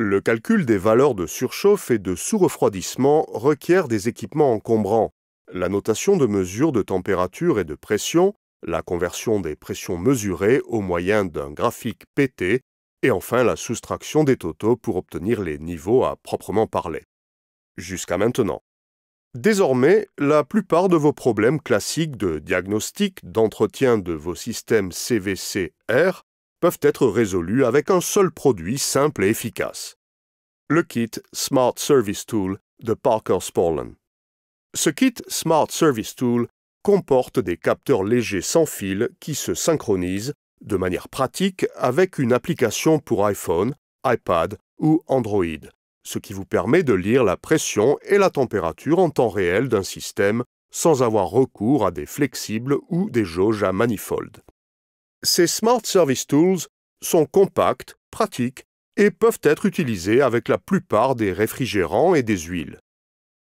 Le calcul des valeurs de surchauffe et de sous-refroidissement requiert des équipements encombrants, la notation de mesure de température et de pression, la conversion des pressions mesurées au moyen d'un graphique PT, et enfin la soustraction des totaux pour obtenir les niveaux à proprement parler. Jusqu'à maintenant. Désormais, la plupart de vos problèmes classiques de diagnostic d'entretien de vos systèmes CVC-R peuvent être résolus avec un seul produit simple et efficace. Le kit Smart Service Tool de Parker Sporlan. Ce kit Smart Service Tool comporte des capteurs légers sans fil qui se synchronisent de manière pratique avec une application pour iPhone, iPad ou Android, ce qui vous permet de lire la pression et la température en temps réel d'un système sans avoir recours à des flexibles ou des jauges à manifold. Ces Smart Service Tools sont compacts, pratiques et peuvent être utilisés avec la plupart des réfrigérants et des huiles.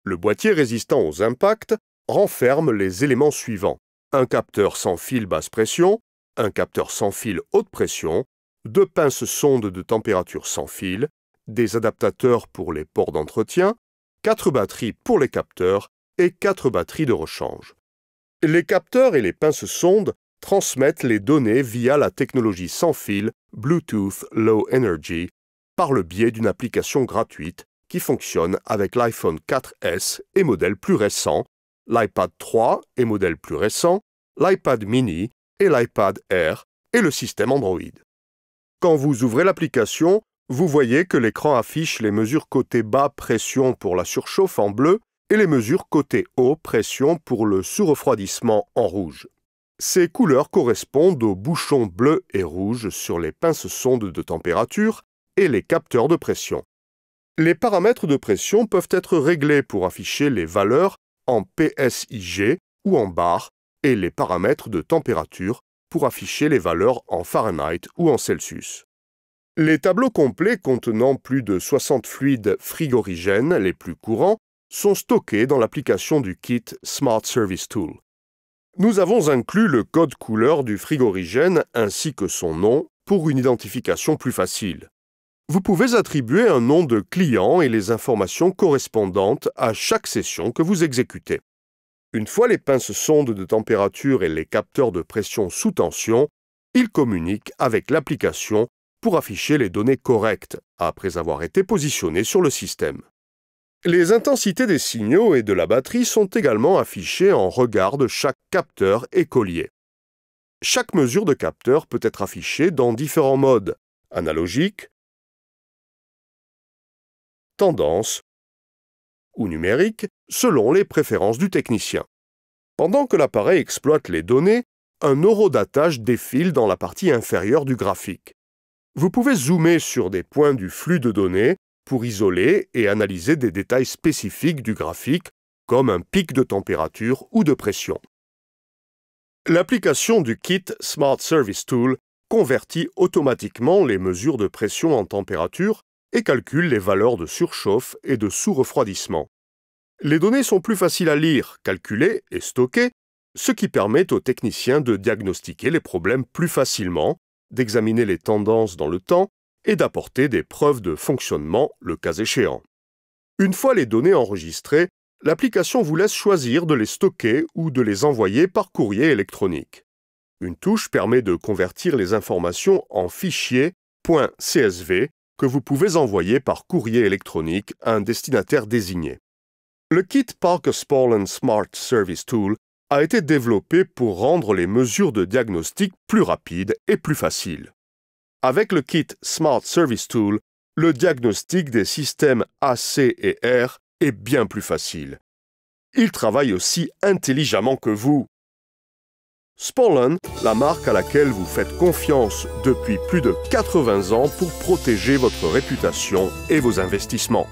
Le boîtier résistant aux impacts renferme les éléments suivants: un capteur sans fil basse pression, un capteur sans fil haute pression, 2 pinces-sondes de température sans fil, des adaptateurs pour les ports d'entretien, 4 batteries pour les capteurs et 4 batteries de rechange. Les capteurs et les pinces-sondes transmettent les données via la technologie sans fil Bluetooth Low Energy par le biais d'une application gratuite qui fonctionne avec l'iPhone 4S et modèles plus récents, l'iPad 3 et modèles plus récents, l'iPad mini et l'iPad Air et le système Android. Quand vous ouvrez l'application, vous voyez que l'écran affiche les mesures côté bas pression pour la surchauffe en bleu et les mesures côté haut pression pour le sous-refroidissement en rouge. Ces couleurs correspondent aux bouchons bleus et rouges sur les pinces-sondes de température et les capteurs de pression. Les paramètres de pression peuvent être réglés pour afficher les valeurs en PSIG ou en bar et les paramètres de température pour afficher les valeurs en Fahrenheit ou en Celsius. Les tableaux complets contenant plus de 60 fluides frigorigènes les plus courants sont stockés dans l'application du kit Smart Service Tool. Nous avons inclus le code couleur du frigorigène ainsi que son nom pour une identification plus facile. Vous pouvez attribuer un nom de client et les informations correspondantes à chaque session que vous exécutez. Une fois les pinces-sondes de température et les capteurs de pression sous tension, ils communiquent avec l'application pour afficher les données correctes après avoir été positionnés sur le système. Les intensités des signaux et de la batterie sont également affichées en regard de chaque capteur et collier. Chaque mesure de capteur peut être affichée dans différents modes: analogique, tendance ou numérique, selon les préférences du technicien. Pendant que l'appareil exploite les données, un horodatage défile dans la partie inférieure du graphique. Vous pouvez zoomer sur des points du flux de données pour isoler et analyser des détails spécifiques du graphique, comme un pic de température ou de pression. L'application du kit Smart Service Tool convertit automatiquement les mesures de pression en température et calcule les valeurs de surchauffe et de sous-refroidissement. Les données sont plus faciles à lire, calculer et stocker, ce qui permet aux techniciens de diagnostiquer les problèmes plus facilement, d'examiner les tendances dans le temps et d'apporter des preuves de fonctionnement le cas échéant. Une fois les données enregistrées, l'application vous laisse choisir de les stocker ou de les envoyer par courrier électronique. Une touche permet de convertir les informations en fichiers .csv que vous pouvez envoyer par courrier électronique à un destinataire désigné. Le kit Parker Sporlan Smart Service Tool a été développé pour rendre les mesures de diagnostic plus rapides et plus faciles. Avec le kit Smart Service Tool, le diagnostic des systèmes AC et R est bien plus facile. Il travaille aussi intelligemment que vous. Sporlan, la marque à laquelle vous faites confiance depuis plus de 80 ans pour protéger votre réputation et vos investissements.